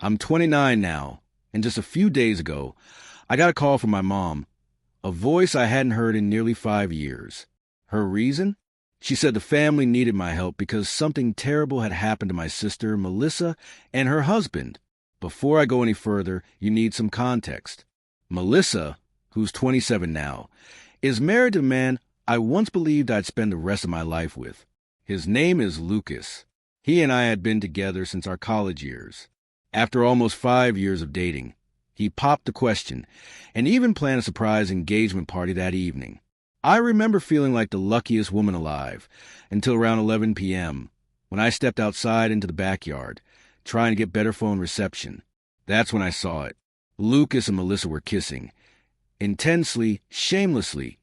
I'm 29 now, and just a few days ago, I got a call from my mom, a voice I hadn't heard in nearly 5 years. Her reason? She said the family needed my help because something terrible had happened to my sister, Melissa, and her husband. Before I go any further, you need some context. Melissa, who's 27 now, is married to a man I once believed I'd spend the rest of my life with. His name is Lucas. He and I had been together since our college years. After almost 5 years of dating, he popped the question and even planned a surprise engagement party that evening. I remember feeling like the luckiest woman alive until around 11 p.m. when I stepped outside into the backyard, trying to get better phone reception. That's when I saw it. Lucas and Melissa were kissing, intensely, shamelessly,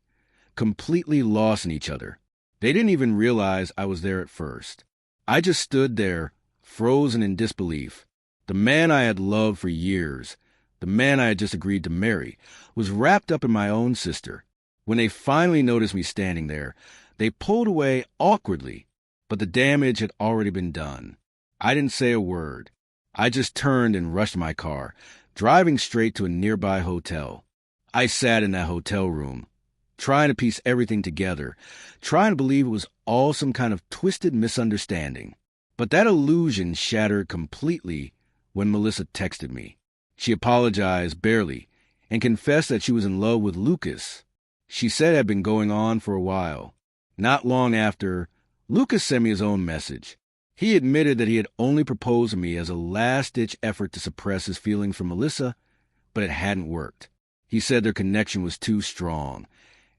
completely lost in each other. They didn't even realize I was there at first. I just stood there, frozen in disbelief. The man I had loved for years, the man I had just agreed to marry, was wrapped up in my own sister. When they finally noticed me standing there, they pulled away awkwardly, but the damage had already been done. I didn't say a word. I just turned and rushed my car, driving straight to a nearby hotel. I sat in that hotel room, trying to piece everything together, trying to believe it was all some kind of twisted misunderstanding. But that illusion shattered completely when Melissa texted me. She apologized barely and confessed that she was in love with Lucas. She said it had been going on for a while. Not long after, Lucas sent me his own message. He admitted that he had only proposed to me as a last-ditch effort to suppress his feelings for Melissa, but it hadn't worked. He said their connection was too strong,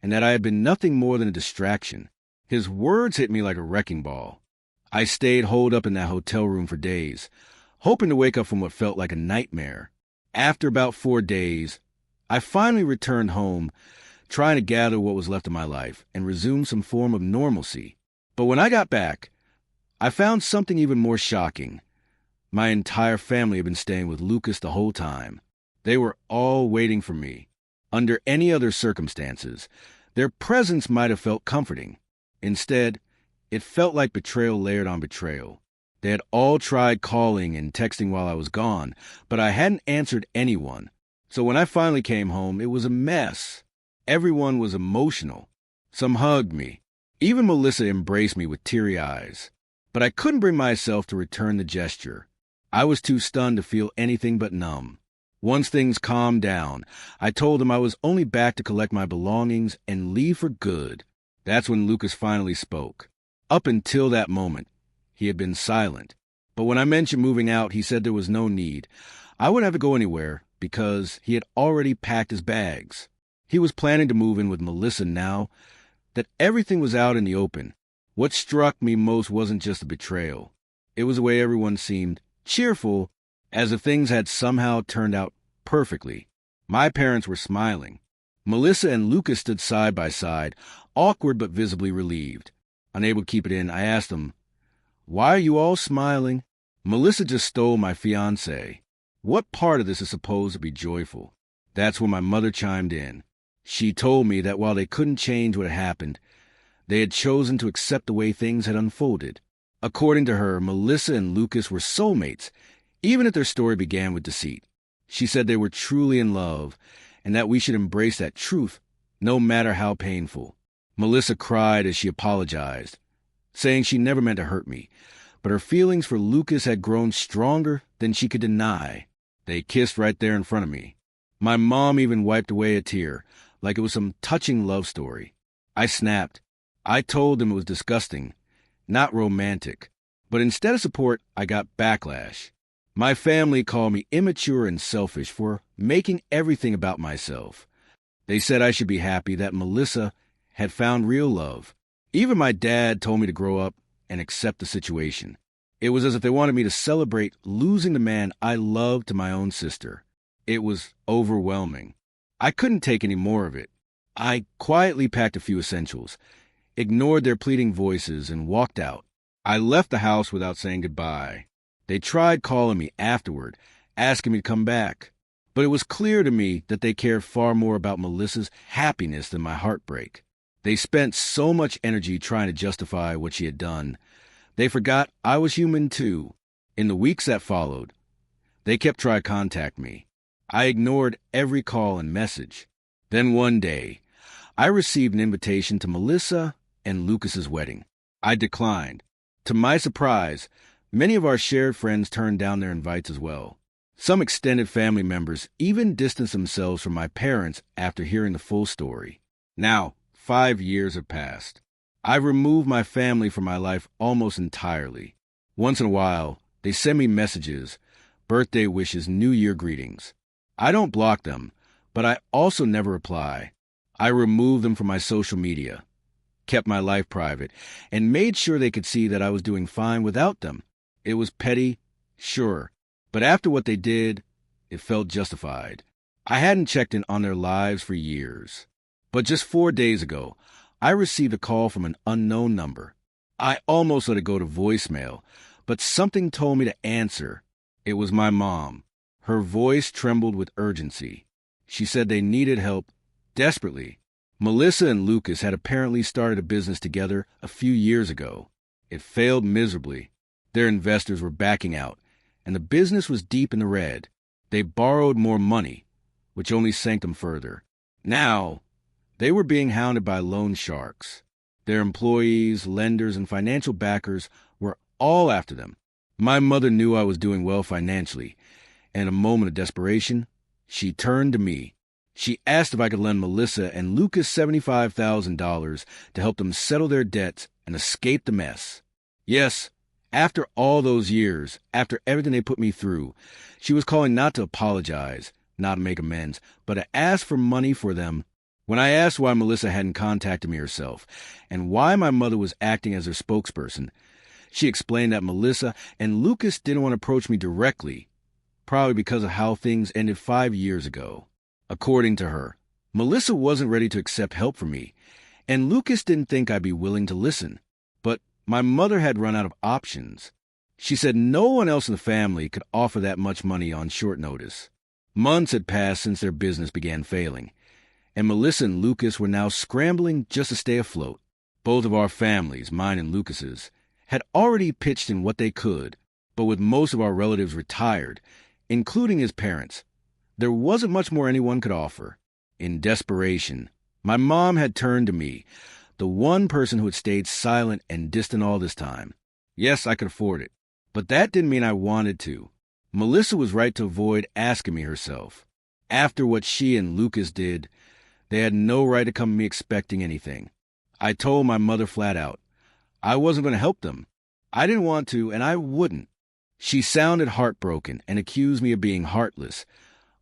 and that I had been nothing more than a distraction. His words hit me like a wrecking ball. I stayed holed up in that hotel room for days, hoping to wake up from what felt like a nightmare. After about 4 days, I finally returned home, trying to gather what was left of my life and resume some form of normalcy. But when I got back, I found something even more shocking. My entire family had been staying with Lucas the whole time. They were all waiting for me. Under any other circumstances, their presence might have felt comforting. Instead, it felt like betrayal layered on betrayal. They had all tried calling and texting while I was gone, but I hadn't answered anyone. So when I finally came home, it was a mess. Everyone was emotional. Some hugged me. Even Melissa embraced me with teary eyes. But I couldn't bring myself to return the gesture. I was too stunned to feel anything but numb. Once things calmed down, I told them I was only back to collect my belongings and leave for good. That's when Lucas finally spoke. Up until that moment, he had been silent. But when I mentioned moving out, he said there was no need. I wouldn't have to go anywhere because he had already packed his bags. He was planning to move in with Melissa now that everything was out in the open. What struck me most wasn't just the betrayal. It was the way everyone seemed cheerful, as if things had somehow turned out perfectly. My parents were smiling. Melissa and Lucas stood side by side, awkward but visibly relieved. Unable to keep it in, I asked them, "Why are you all smiling?" Melissa just stole my fiancé. What part of this is supposed to be joyful? That's when my mother chimed in. She told me that while they couldn't change what had happened, they had chosen to accept the way things had unfolded. According to her, Melissa and Lucas were soulmates, even if their story began with deceit. She said they were truly in love, and that we should embrace that truth, no matter how painful. Melissa cried as she apologized, saying she never meant to hurt me, but her feelings for Lucas had grown stronger than she could deny. They kissed right there in front of me. My mom even wiped away a tear, like it was some touching love story. I snapped. I told them it was disgusting, not romantic. But instead of support, I got backlash. My family called me immature and selfish for making everything about myself. They said I should be happy that Melissa had found real love. Even my dad told me to grow up and accept the situation. It was as if they wanted me to celebrate losing the man I loved to my own sister. It was overwhelming. I couldn't take any more of it. I quietly packed a few essentials, ignored their pleading voices, and walked out. I left the house without saying goodbye. They tried calling me afterward, asking me to come back. But it was clear to me that they cared far more about Melissa's happiness than my heartbreak. They spent so much energy trying to justify what she had done. They forgot I was human too. In the weeks that followed, They kept trying to contact me. I ignored every call and message. Then one day, I received an invitation to Melissa and Lucas's wedding. I declined. To my surprise, many of our shared friends turned down their invites as well. Some extended family members even distanced themselves from my parents after hearing the full story. Now, 5 years have passed. I've removed my family from my life almost entirely. Once in a while, they send me messages, birthday wishes, New Year greetings. I don't block them, but I also never reply. I removed them from my social media, kept my life private, and made sure they could see that I was doing fine without them. It was petty, sure, but after what they did, it felt justified. I hadn't checked in on their lives for years. But just 4 days ago, I received a call from an unknown number. I almost let it go to voicemail, but something told me to answer. It was my mom. Her voice trembled with urgency. She said they needed help desperately. Melissa and Lucas had apparently started a business together a few years ago. It failed miserably. Their investors were backing out, and the business was deep in the red. They borrowed more money, which only sank them further. Now, they were being hounded by loan sharks. Their employees, lenders, and financial backers were all after them. My mother knew I was doing well financially, and in a moment of desperation, she turned to me. She asked if I could lend Melissa and Lucas $75,000 to help them settle their debts and escape the mess. Yes, after all those years, after everything they put me through, she was calling not to apologize, not to make amends, but to ask for money for them. When I asked why Melissa hadn't contacted me herself and why my mother was acting as her spokesperson, she explained that Melissa and Lucas didn't want to approach me directly, probably because of how things ended 5 years ago. According to her, Melissa wasn't ready to accept help from me, and Lucas didn't think I'd be willing to listen. But my mother had run out of options. She said no one else in the family could offer that much money on short notice. Months had passed since their business began failing, and Melissa and Lucas were now scrambling just to stay afloat. Both of our families, mine and Lucas's, had already pitched in what they could, but with most of our relatives retired, including his parents, there wasn't much more anyone could offer. In desperation, my mom had turned to me, the one person who had stayed silent and distant all this time. Yes, I could afford it, but that didn't mean I wanted to. Melissa was right to avoid asking me herself. After what she and Lucas did, they had no right to come to me expecting anything. I told my mother flat out, I wasn't going to help them. I didn't want to, and I wouldn't. She sounded heartbroken and accused me of being heartless,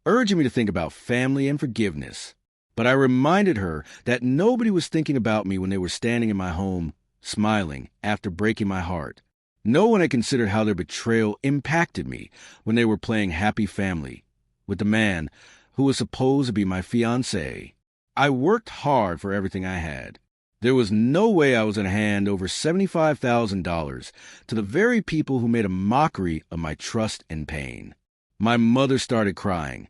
urging me to think about family and forgiveness. But I reminded her that nobody was thinking about me when they were standing in my home, smiling, after breaking my heart. No one had considered how their betrayal impacted me when they were playing happy family with the man who was supposed to be my fiancé. I worked hard for everything I had. There was no way I was going to hand over $75,000 to the very people who made a mockery of my trust and pain. My mother started crying,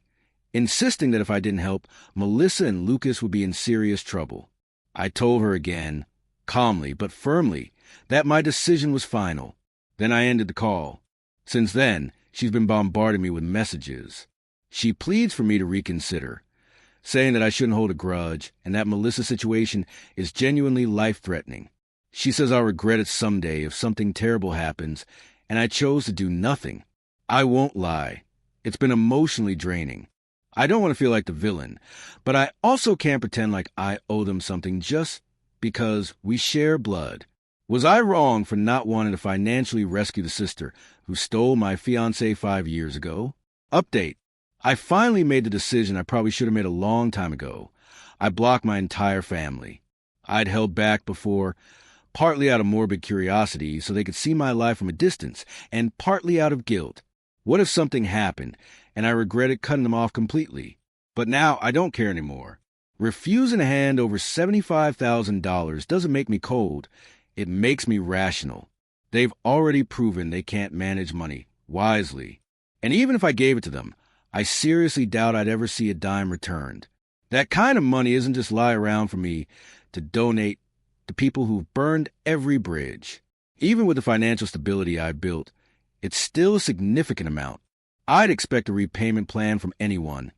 insisting that if I didn't help, Melissa and Lucas would be in serious trouble. I told her again, calmly but firmly, that my decision was final. Then I ended the call. Since then, she's been bombarding me with messages. She pleads for me to reconsider, saying that I shouldn't hold a grudge and that Melissa's situation is genuinely life-threatening. She says I'll regret it someday if something terrible happens, and I chose to do nothing. I won't lie. It's been emotionally draining. I don't want to feel like the villain, but I also can't pretend like I owe them something just because we share blood. Was I wrong for not wanting to financially rescue the sister who stole my fiancé 5 years ago? Update. I finally made the decision I probably should have made a long time ago. I blocked my entire family. I'd held back before, partly out of morbid curiosity so they could see my life from a distance, and partly out of guilt. What if something happened, and I regretted cutting them off completely? But now I don't care anymore. Refusing to hand over $75,000 doesn't make me cold. It makes me rational. They've already proven they can't manage money wisely. And even if I gave it to them, I seriously doubt I'd ever see a dime returned. That kind of money isn't just lie around for me to donate to people who've burned every bridge. Even with the financial stability I built, it's still a significant amount. I'd expect a repayment plan from anyone,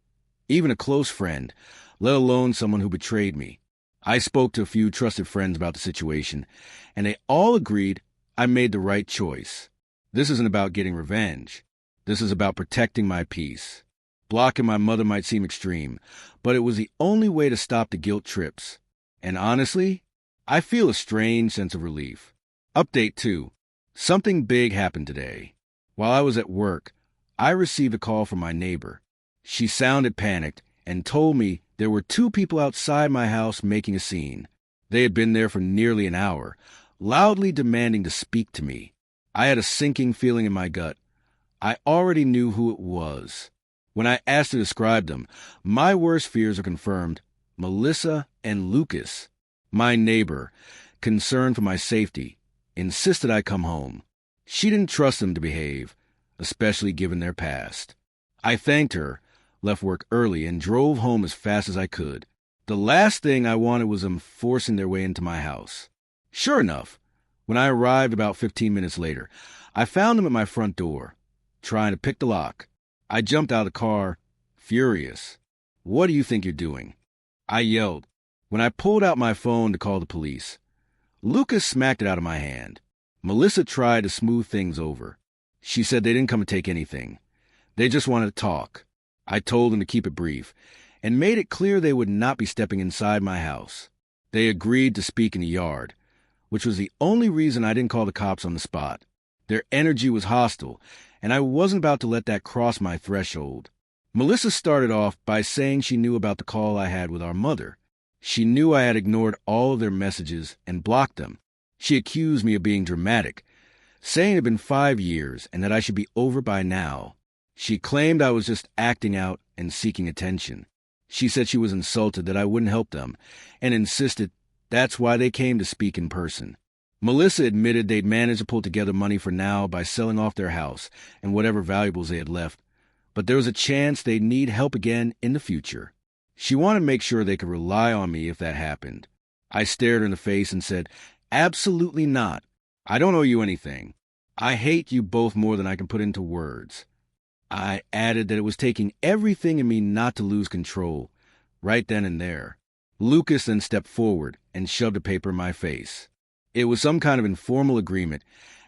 even a close friend, let alone someone who betrayed me. I spoke to a few trusted friends about the situation, and they all agreed I made the right choice. This isn't about getting revenge. This is about protecting my peace. Blocking my mother might seem extreme, but it was the only way to stop the guilt trips. And honestly, I feel a strange sense of relief. Update 2. Something big happened today. While I was at work, I received a call from my neighbor. She sounded panicked and told me there were 2 people outside my house making a scene. They had been there for nearly an hour, loudly demanding to speak to me. I had a sinking feeling in my gut. I already knew who it was. When I asked to describe them, my worst fears are confirmed. Melissa and Lucas. My neighbor, concerned for my safety, insisted I come home. She didn't trust them to behave, especially given their past. I thanked her, left work early, and drove home as fast as I could. The last thing I wanted was them forcing their way into my house. Sure enough, when I arrived about 15 minutes later, I found them at my front door, trying to pick the lock. I jumped out of the car, furious. "What do you think you're doing?" I yelled. When I pulled out my phone to call the police, Lucas smacked it out of my hand. Melissa tried to smooth things over. She said they didn't come to take anything. They just wanted to talk. I told them to keep it brief, and made it clear they would not be stepping inside my house. They agreed to speak in the yard, which was the only reason I didn't call the cops on the spot. Their energy was hostile, and I wasn't about to let that cross my threshold. Melissa started off by saying she knew about the call I had with our mother. She knew I had ignored all of their messages and blocked them. She accused me of being dramatic, saying it had been 5 years and that I should be over by now. She claimed I was just acting out and seeking attention. She said she was insulted that I wouldn't help them, and insisted that's why they came to speak in person. Melissa admitted they'd managed to pull together money for now by selling off their house and whatever valuables they had left, but there was a chance they'd need help again in the future. She wanted to make sure they could rely on me if that happened. I stared her in the face and said, "Absolutely not. I don't owe you anything. I hate you both more than I can put into words." I added that it was taking everything in me not to lose control, right then and there. Lucas then stepped forward and shoved a paper in my face. It was some kind of informal agreement,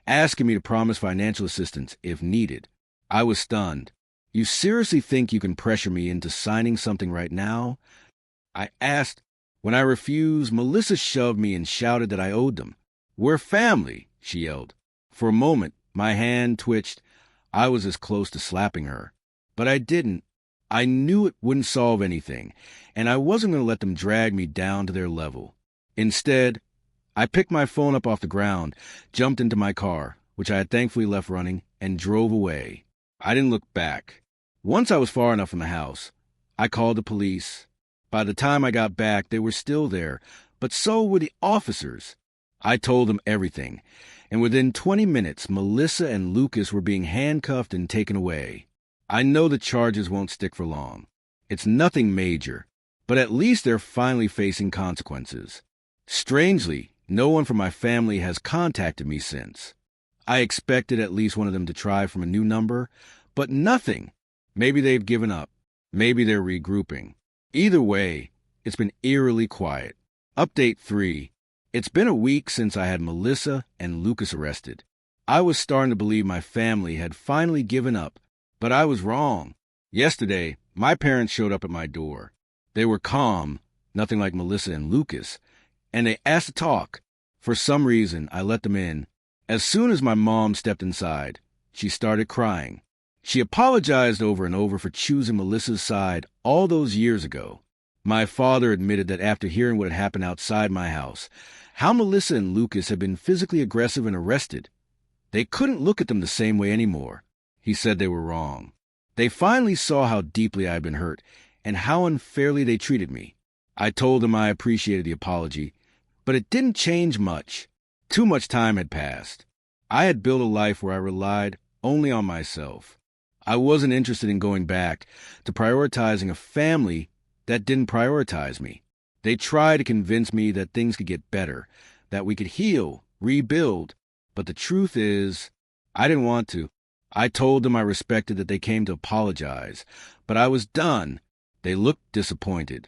asking me to promise financial assistance if needed. I was stunned. "You seriously think you can pressure me into signing something right now?" I asked. When I refused, Melissa shoved me and shouted that I owed them. "We're family," she yelled. For a moment, my hand twitched. I was as close to slapping her. But I didn't. I knew it wouldn't solve anything, and I wasn't going to let them drag me down to their level. Instead, I picked my phone up off the ground, jumped into my car, which I had thankfully left running, and drove away. I didn't look back. Once I was far enough from the house, I called the police. By the time I got back, they were still there, but so were the officers. I told them everything, and within 20 minutes, Melissa and Lucas were being handcuffed and taken away. I know the charges won't stick for long. It's nothing major, but at least they're finally facing consequences. Strangely, no one from my family has contacted me since. I expected at least one of them to try from a new number, but nothing. Maybe they've given up. Maybe they're regrouping. Either way, it's been eerily quiet. Update 3. It's been a week since I had Melissa and Lucas arrested. I was starting to believe my family had finally given up, but I was wrong. Yesterday, my parents showed up at my door. They were calm, nothing like Melissa and Lucas, and they asked to talk. For some reason, I let them in. As soon as my mom stepped inside, she started crying. She apologized over and over for choosing Melissa's side all those years ago. My father admitted that after hearing what had happened outside my house, how Melissa and Lucas had been physically aggressive and arrested, they couldn't look at them the same way anymore. He said they were wrong. They finally saw how deeply I had been hurt and how unfairly they treated me. I told them I appreciated the apology, but it didn't change much. Too much time had passed. I had built a life where I relied only on myself. I wasn't interested in going back to prioritizing a family that didn't prioritize me. They tried to convince me that things could get better, that we could heal, rebuild, but the truth is, I didn't want to. I told them I respected that they came to apologize, but I was done. They looked disappointed,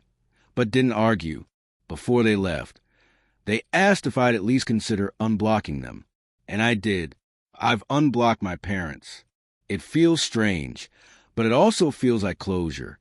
but didn't argue. Before they left, they asked if I'd at least consider unblocking them, and I did. I've unblocked my parents. It feels strange, but it also feels like closure.